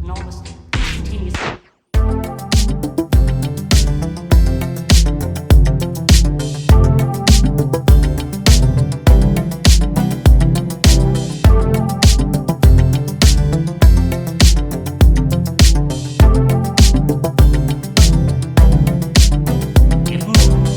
enormously, continuously. It moves.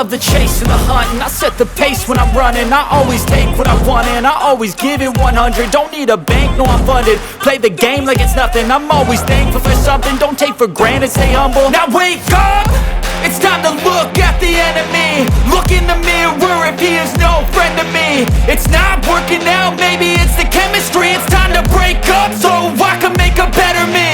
love the chase and the hunt, and I set the pace when I'm running. I always take what I want and I always give it 100. Don't need a bank, no I'm funded. Play the game like it's nothing. I'm always thankful for something. Don't take for granted, stay humble. Now wake up! It's time to look at the enemy. Look in the mirror if he is no friend to me. It's not working out, maybe it's the chemistry. It's time to break up so I can make a better me.